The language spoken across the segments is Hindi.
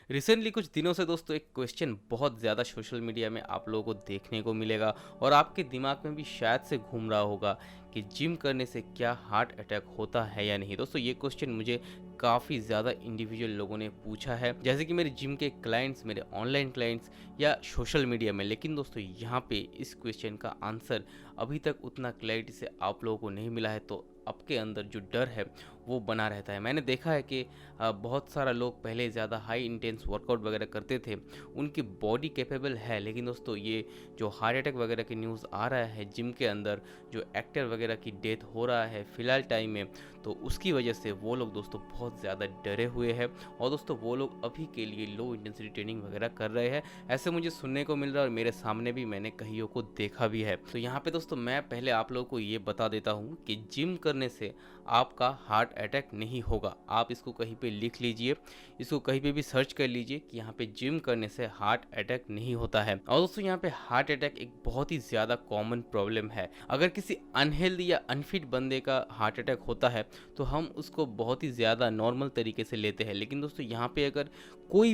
रिसेंटली कुछ दिनों से दोस्तों एक क्वेश्चन बहुत ज़्यादा सोशल मीडिया में आप लोगों को देखने को मिलेगा और आपके दिमाग में भी शायद से घूम रहा होगा कि जिम करने से क्या हार्ट अटैक होता है या नहीं। दोस्तों ये क्वेश्चन मुझे काफ़ी ज़्यादा इंडिविजुअल लोगों ने पूछा है, जैसे कि मेरे जिम के क्लाइंट्स, मेरे ऑनलाइन क्लाइंट्स या सोशल मीडिया में। लेकिन दोस्तों यहाँ पे इस क्वेश्चन का आंसर अभी तक उतना क्लैरिटी से आप लोगों को नहीं मिला है, तो आपके अंदर जो डर है वो बना रहता है। मैंने देखा है कि बहुत सारा लोग पहले ज़्यादा हाई इंटेंस वर्कआउट वगैरह करते थे, उनकी बॉडी कैपेबल है, लेकिन दोस्तों ये जो हार्ट अटैक वगैरह की न्यूज़ आ रहा है जिम के अंदर, जो एक्टर वगैरह की डेथ हो रहा है फ़िलहाल टाइम में, तो उसकी वजह से वो लोग दोस्तों बहुत ज़्यादा डरे हुए हैं और दोस्तों वो लोग अभी के लिए लो इंटेंसिटी ट्रेनिंग वगैरह कर रहे हैं। ऐसे मुझे सुनने को मिल रहा है और मेरे सामने भी मैंने कईयों को देखा भी है। तो यहाँ पे दोस्तों मैं पहले आप लोगों को ये बता देता हूँ कि जिम करने से आपका हार्ट अटैक नहीं होगा। आप इसको कहीं पे लिख लीजिए, इसको कहीं पे भी सर्च कर लीजिए कि यहाँ पे जिम करने से हार्ट अटैक नहीं होता है। और दोस्तों यहाँ पे हार्ट अटैक एक बहुत ही ज़्यादा कॉमन प्रॉब्लम है। अगर किसी अनहेल्दी या अनफिट बंदे का हार्ट अटैक होता है तो हम उसको बहुत ही ज़्यादा नॉर्मल तरीके से लेते हैं, लेकिन दोस्तों यहाँ पे अगर कोई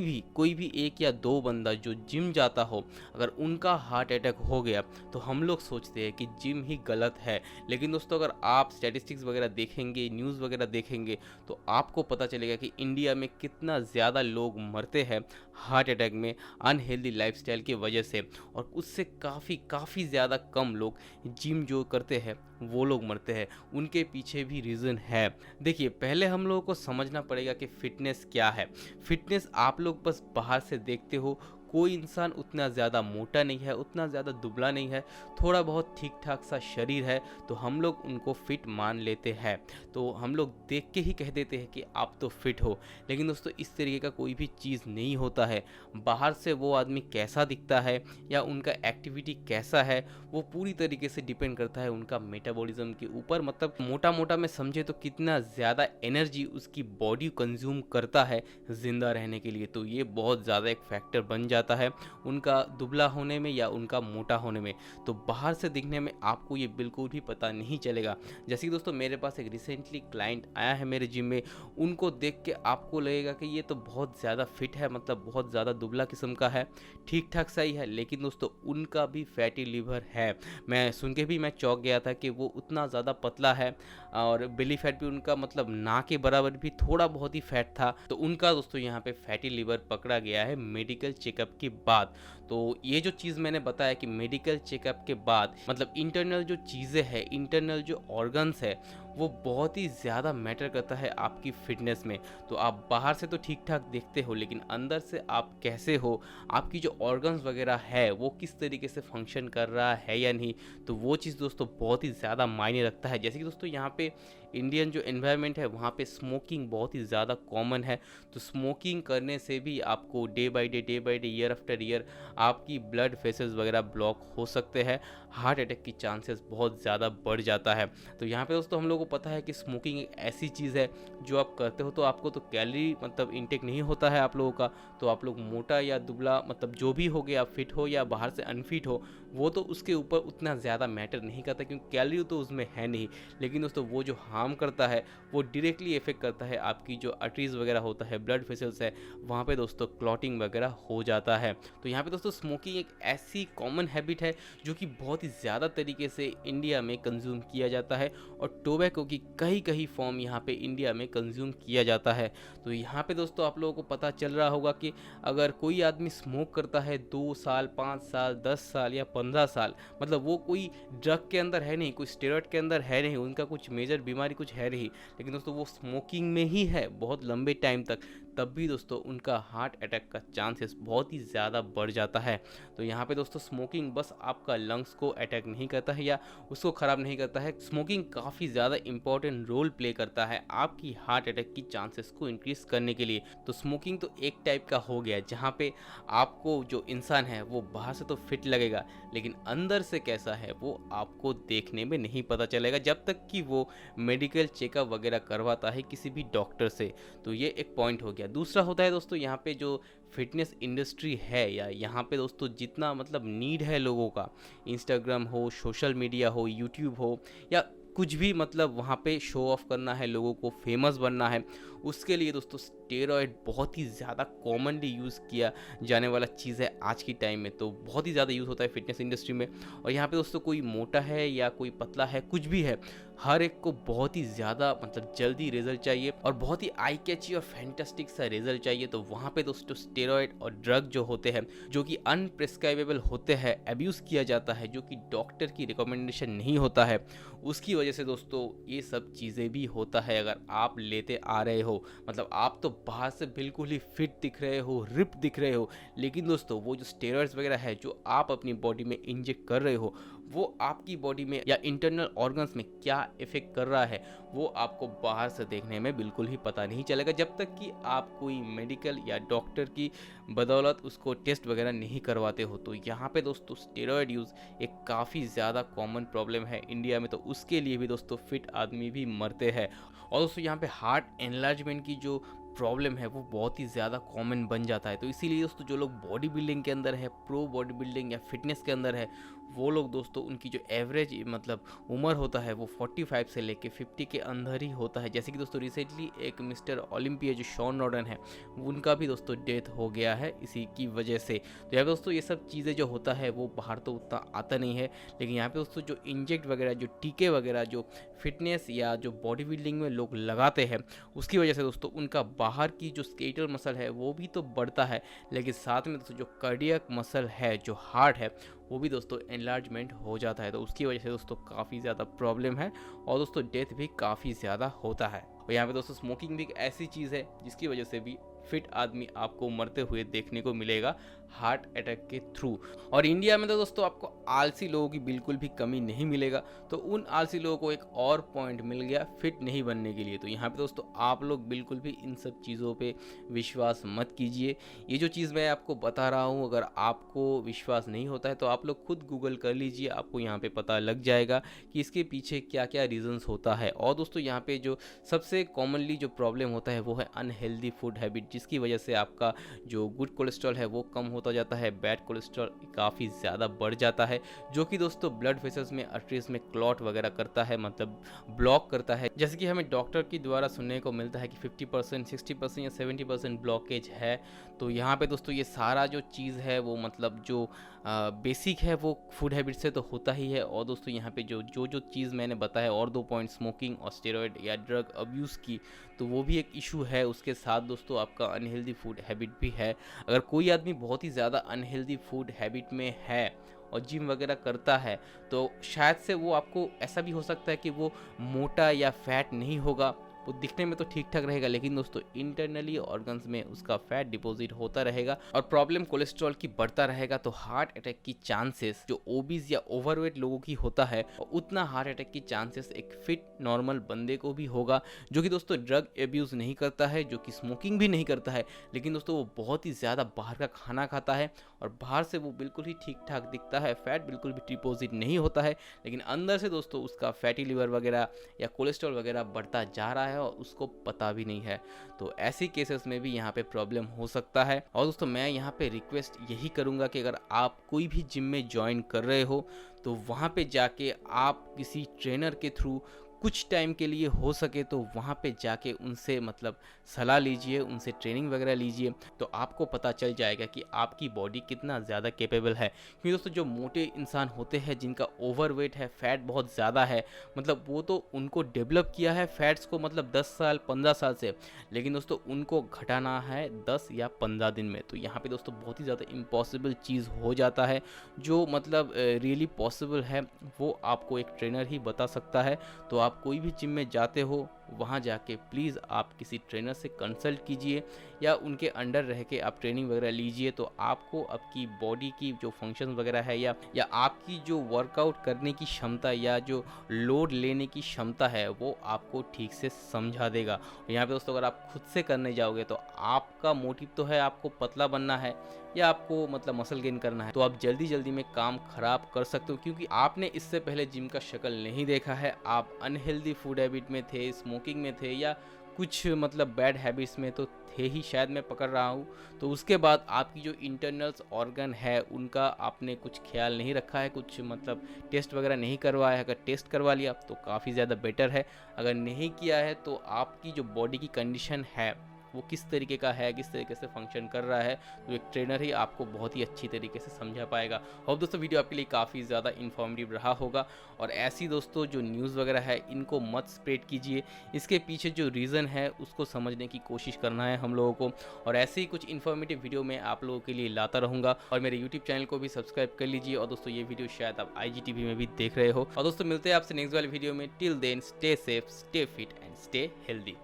भी एक या दो बंदा जो जिम जाता हो, अगर उनका हार्ट अटैक हो गया तो हम लोग सोचते हैं कि जिम ही गलत है। लेकिन दोस्तों अगर आप स्टैटिस्टिक्स वगैरह देखेंगे, न्यूज़ वगैरह देखेंगे, तो आपको पता चलेगा कि इंडिया में कितना ज़्यादा लोग मरते हैं हार्ट अटैक में अनहेल्दी लाइफस्टाइल की वजह से, और उससे काफ़ी ज़्यादा कम लोग जिम जो करते हैं वो लोग मरते हैं। उनके पीछे भी रीज़न है। देखिए, पहले हम लोगों को समझना पड़ेगा कि फ़िटनेस क्या है। फ़िटनेस आप लोग बस बाहर से देखते हो, कोई इंसान उतना ज़्यादा मोटा नहीं है, उतना ज़्यादा दुबला नहीं है, थोड़ा बहुत ठीक ठाक सा शरीर है, तो हम लोग उनको फिट मान लेते हैं। तो हम लोग देख के ही कह देते हैं कि आप तो फिट हो। लेकिन दोस्तों इस तरीके का कोई भी चीज़ नहीं होता है। बाहर से वो आदमी कैसा दिखता है या उनका एक्टिविटी कैसा है, वो पूरी तरीके से डिपेंड करता है उनका मेटाबॉलिज्म के ऊपर। मतलब मोटा मोटा में समझे तो कितना ज़्यादा एनर्जी उसकी बॉडी कंज्यूम करता है ज़िंदा रहने के लिए, तो ये बहुत ज़्यादा एक फैक्टर बन जाता है उनका दुबला होने में या उनका मोटा होने में। तो बाहर से दिखने में आपको ये बिल्कुल भी पता नहीं चलेगा। जैसे कि दोस्तों मेरे पास एक रिसेंटली क्लाइंट आया है मेरे जिम में, उनको देख के आपको लगेगा कि ये तो बहुत ज़्यादा फिट है, मतलब बहुत ज़्यादा दुबला किस्म का है, ठीक ठाक सही है, लेकिन दोस्तों उनका भी फैटी लीवर है। मैं सुन के भी मैं चौंक गया था कि वो उतना ज़्यादा पतला है और बेली फैट भी उनका मतलब ना के बराबर भी थोड़ा बहुत ही फैट था। तो उनका दोस्तों यहाँ पे फैटी लीवर पकड़ा गया है मेडिकल चेकअप के बाद। तो ये जो चीज़ मैंने बताया कि मेडिकल चेकअप के बाद मतलब इंटरनल जो चीज़ें हैं, इंटरनल जो ऑर्गन्स है, वो बहुत ही ज़्यादा मैटर करता है आपकी फिटनेस में। तो आप बाहर से तो ठीक ठाक देखते हो, लेकिन अंदर से आप कैसे हो, आपकी जो ऑर्गन्स वगैरह है वो किस तरीके से फंक्शन कर रहा है या नहीं, तो वो चीज़ दोस्तों बहुत ही ज़्यादा मायने रखता है। जैसे कि दोस्तों यहाँ पे इंडियन जो एनवायरनमेंट है वहाँ पे स्मोकिंग बहुत ही ज़्यादा कॉमन है। तो स्मोकिंग करने से भी आपको day by day, year after year आपकी ब्लड वेसल्स वगैरह ब्लॉक हो सकते हैं, हार्ट अटैक की चांसेस बहुत ज़्यादा बढ़ जाता है। तो यहाँ पे दोस्तों हम लोगों को पता है कि स्मोकिंग एक ऐसी चीज़ है जो आप करते हो तो आपको तो कैलोरी मतलब इनटेक नहीं होता है आप लोगों का, तो आप लोग मोटा या दुबला मतलब जो भी हो गया, आप फिट हो या बाहर से अनफिट हो, वो तो उसके ऊपर उतना ज़्यादा मैटर नहीं करता क्योंकि कैलोरी तो उसमें है नहीं। लेकिन दोस्तों वो जो हार्म करता है वो डायरेक्टली इफेक्ट करता है आपकी जो आर्टरीज वगैरह होता है, ब्लड वेसल्स है, वहाँ पे दोस्तों क्लॉटिंग वगैरह हो जाता है। तो यहाँ पे दोस्तों स्मोकिंग एक ऐसी कॉमन हैबिट है जो कि बहुत ही ज़्यादा तरीके से इंडिया में कंज्यूम किया जाता है और टोबैको की कई फॉर्म यहाँ पे इंडिया में कंज्यूम किया जाता है। तो यहाँ पे दोस्तों आप लोगों को पता चल रहा होगा कि अगर कोई आदमी स्मोक करता है 2 साल, 5 साल, 10 साल या 15 साल, मतलब वो कोई ड्रग के अंदर है नहीं, कोई स्टेरॉइड के अंदर है नहीं, उनका कुछ मेजर बीमारी कुछ है नहीं, लेकिन दोस्तों वो स्मोकिंग में ही है बहुत लंबे टाइम तक, तब भी दोस्तों उनका हार्ट अटैक का चांसेस बहुत ही ज़्यादा बढ़ जाता है। तो यहाँ पे दोस्तों स्मोकिंग बस आपका लंग्स को अटैक नहीं करता है या उसको ख़राब नहीं करता है, स्मोकिंग काफ़ी ज़्यादा इंपॉर्टेंट रोल प्ले करता है आपकी हार्ट अटैक की चांसेस को इंक्रीज़ करने के लिए। तो स्मोकिंग तो एक टाइप का हो गया जहाँ पे आपको जो इंसान है वो बाहर से तो फिट लगेगा, लेकिन अंदर से कैसा है वो आपको देखने में नहीं पता चलेगा जब तक कि वो मेडिकल चेकअप वगैरह करवाता है किसी भी डॉक्टर से। तो ये एक पॉइंट हो गया। दूसरा होता है दोस्तों यहाँ पे जो फिटनेस इंडस्ट्री है या यहाँ पे दोस्तों जितना मतलब नीड है लोगों का, इंस्टाग्राम हो, सोशल मीडिया हो, यूट्यूब हो या कुछ भी मतलब वहाँ पे शो ऑफ करना है, लोगों को फेमस बनना है, उसके लिए दोस्तों स्टेरॉयड बहुत ही ज़्यादा कॉमनली यूज़ किया जाने वाला चीज़ है आज की टाइम में। तो बहुत ही ज़्यादा यूज़ होता है फिटनेस इंडस्ट्री में। और यहाँ पे दोस्तों कोई मोटा है या कोई पतला है, कुछ भी है, हर एक को बहुत ही ज़्यादा मतलब जल्दी रिजल्ट चाहिए और बहुत ही आई कैची और फैंटास्टिक सा रिजल्ट चाहिए। तो वहाँ पे दोस्तों स्टेरॉयड और ड्रग जो होते हैं, जो कि अनप्रिस्क्राइबेबल होते हैं, अब्यूज़ किया जाता है, जो कि डॉक्टर की रिकमेंडेशन नहीं होता है, उसकी वजह से दोस्तों ये सब चीज़ें भी होता है। अगर आप लेते आ रहे हो, मतलब आप तो बाहर से बिल्कुल ही फिट दिख रहे हो, रिप दिख रहे हो, लेकिन दोस्तों वो जो स्टेरॉइड्स वगैरह है जो आप अपनी बॉडी में इंजेक्ट कर रहे हो, वो आपकी बॉडी में या इंटरनल ऑर्गन्स में क्या इफेक्ट कर रहा है, वो आपको बाहर से देखने में बिल्कुल ही पता नहीं चलेगा, जब तक कि आप कोई मेडिकल या डॉक्टर की बदौलत उसको टेस्ट वगैरह नहीं करवाते हो। तो यहाँ पे दोस्तों स्टेरॉयड यूज़ एक काफ़ी ज़्यादा कॉमन प्रॉब्लम है इंडिया में। तो उसके लिए भी दोस्तों फिट आदमी भी मरते हैं। और दोस्तों यहाँ पे हार्ट एनलार्जमेंट की जो प्रॉब्लम है वो बहुत ही ज़्यादा कॉमन बन जाता है। तो इसीलिए दोस्तों जो लोग बॉडी बिल्डिंग के अंदर है, प्रो बॉडी बिल्डिंग या फिटनेस के अंदर है, वो लोग दोस्तों उनकी जो एवरेज मतलब उम्र होता है वो 45 से लेके 50 के अंदर ही होता है। जैसे कि दोस्तों रिसेंटली एक मिस्टर ओलंपिया जो शॉन नॉर्डन है, उनका भी दोस्तों डेथ हो गया है इसी की वजह से। तो यहाँ पे दोस्तों ये सब चीज़ें जो होता है वो बाहर तो उतना आता नहीं है, लेकिन यहाँ पे दोस्तों जो इंजेक्ट वगैरह, जो टीके वगैरह, जो फिटनेस या जो बॉडी बिल्डिंग में लोग लगाते हैं, उसकी वजह से दोस्तों उनका बाहर की जो स्केलेटल मसल है वो भी तो बढ़ता है, लेकिन साथ में दोस्तों जो कार्डियक मसल है, जो हार्ट है, वो भी दोस्तों एनलार्जमेंट हो जाता है। तो उसकी वजह से दोस्तों काफ़ी ज़्यादा प्रॉब्लम है और दोस्तों डेथ भी काफ़ी ज़्यादा होता है। और यहाँ पे दोस्तों स्मोकिंग भी एक ऐसी चीज़ है जिसकी वजह से भी फिट आदमी आपको मरते हुए देखने को मिलेगा हार्ट अटैक के थ्रू। और इंडिया में तो दोस्तों आपको आलसी लोगों की बिल्कुल भी कमी नहीं मिलेगा। तो उन आलसी लोगों को एक और पॉइंट मिल गया फिट नहीं बनने के लिए। तो यहाँ पे दोस्तों आप लोग बिल्कुल भी इन सब चीज़ों पे विश्वास मत कीजिए। ये जो चीज़ मैं आपको बता रहा हूँ, अगर आपको विश्वास नहीं होता है तो आप लोग खुद गूगल कर लीजिए, आपको यहाँ पे पता लग जाएगा कि इसके पीछे क्या क्या रीजंस होता है। और दोस्तों यहाँ पे जो सबसे कॉमनली जो प्रॉब्लम होता है वो है अनहेल्दी फूड हैबिट, जिसकी वजह से आपका जो गुड कोलेस्ट्रॉल है वो कम होता जाता है, बैड कोलेस्ट्रॉल काफ़ी ज़्यादा बढ़ जाता है, जो कि दोस्तों ब्लड वेसल्स में, आर्टरीज में क्लॉट वगैरह करता है, मतलब ब्लॉक करता है। जैसे कि हमें डॉक्टर की द्वारा सुनने को मिलता है कि 50%, 60% या 70% ब्लॉकेज है। तो यहाँ पे दोस्तों ये सारा जो चीज़ है वो मतलब जो बेसिक है वो फूड हैबिट से तो होता ही है। और दोस्तों यहाँ पे जो जो जो चीज़ मैंने बताया, और 2 पॉइंट स्मोकिंग और स्टेरॉयड या ड्रग अब्यूज़ की, तो वो भी एक इशू है। उसके साथ दोस्तों आपका अनहेल्दी फूड हैबिट भी है। अगर कोई आदमी बहुत ही ज़्यादा अनहेल्दी फूड हैबिट में है और जिम वगैरह करता है, तो शायद से वो आपको ऐसा भी हो सकता है कि वो मोटा या फैट नहीं होगा, वो दिखने में तो ठीक ठाक रहेगा, लेकिन दोस्तों इंटरनली ऑर्गन्स में उसका फैट डिपॉजिट होता रहेगा और प्रॉब्लम कोलेस्ट्रॉल की बढ़ता रहेगा। तो हार्ट अटैक की चांसेस जो ओबीज या ओवरवेट लोगों की होता है, उतना हार्ट अटैक की चांसेस एक फिट नॉर्मल बंदे को भी होगा, जो कि दोस्तों ड्रग एब्यूज़ नहीं करता है, जो कि स्मोकिंग भी नहीं करता है, लेकिन दोस्तों वो बहुत ही ज़्यादा बाहर का खाना खाता है और बाहर से वो बिल्कुल ही ठीक ठाक दिखता है, फैट बिल्कुल भी डिपॉजिट नहीं होता है, लेकिन अंदर से दोस्तों उसका फैटी लिवर वगैरह या कोलेस्ट्रॉल वगैरह बढ़ता जा रहा है और उसको पता भी नहीं है। तो ऐसी केसेस में भी यहाँ पे प्रॉब्लम हो सकता है। और दोस्तों मैं यहाँ पे रिक्वेस्ट यही करूँगा कि अगर आप कोई भी जिम में ज्वाइन कर रहे हो तो वहाँ पे जाके आप किसी ट्रेनर के थ्रू कुछ टाइम के लिए हो सके तो वहाँ पे जाके उनसे मतलब सलाह लीजिए, उनसे ट्रेनिंग वगैरह लीजिए, तो आपको पता चल जाएगा कि आपकी बॉडी कितना ज़्यादा कैपेबल है। क्योंकि दोस्तों जो मोटे इंसान होते हैं, जिनका ओवरवेट है, फैट बहुत ज़्यादा है, मतलब वो तो उनको डेवलप किया है फैट्स को मतलब 10 साल 15 साल से, लेकिन दोस्तों उनको घटाना है 10 या 15 दिन में। तो यहाँ पे दोस्तों बहुत ही ज़्यादा इम्पॉसिबल चीज़ हो जाता है। जो मतलब रियली पॉसिबल है वो आपको एक ट्रेनर ही बता सकता है। तो आप कोई भी जिम में जाते हो, वहाँ जाके प्लीज़ आप किसी ट्रेनर से कंसल्ट कीजिए या उनके अंडर रह के आप ट्रेनिंग वगैरह लीजिए। तो आपको आपकी बॉडी की जो फंक्शंस वगैरह है या आपकी जो वर्कआउट करने की क्षमता या जो लोड लेने की क्षमता है वो आपको ठीक से समझा देगा। यहाँ पे दोस्तों अगर आप खुद से करने जाओगे तो आपका मोटिव तो है आपको पतला बनना है या आपको मतलब मसल गेन करना है, तो आप जल्दी जल्दी में काम खराब कर सकते हो, क्योंकि आपने इससे पहले जिम का शक्ल नहीं देखा है, आप अनहेल्दी फूड हैबिट में थे, स्मोकिंग में थे या कुछ मतलब बैड हैबिट्स में तो थे ही, शायद मैं पकड़ रहा हूँ। तो उसके बाद आपकी जो इंटरनल्स ऑर्गन है उनका आपने कुछ ख्याल नहीं रखा है, कुछ मतलब टेस्ट वगैरह नहीं करवाया है। अगर टेस्ट करवा लिया तो काफ़ी ज़्यादा बेटर है, अगर नहीं किया है तो आपकी जो बॉडी की कंडीशन है वो किस तरीके का है, किस तरीके से फंक्शन कर रहा है, तो एक ट्रेनर ही आपको बहुत ही अच्छी तरीके से समझा पाएगा। होप दोस्तों वीडियो आपके लिए काफ़ी ज़्यादा इन्फॉर्मेटिव रहा होगा। और ऐसी दोस्तों जो न्यूज़ वगैरह है इनको मत स्प्रेड कीजिए, इसके पीछे जो रीज़न है उसको समझने की कोशिश करना है हम लोगों को। और ऐसे ही कुछ इन्फॉर्मेटिव वीडियो मैं आप लोगों के लिए लाता रहूँगा। और मेरे यूट्यूब चैनल को भी सब्सक्राइब कर लीजिए। और दोस्तों ये वीडियो शायद आप IGTV में भी देख रहे हो। और दोस्तों मिलते हैं आपसे नेक्स्ट वाले वीडियो में। Till then stay safe, stay fit and stay healthy.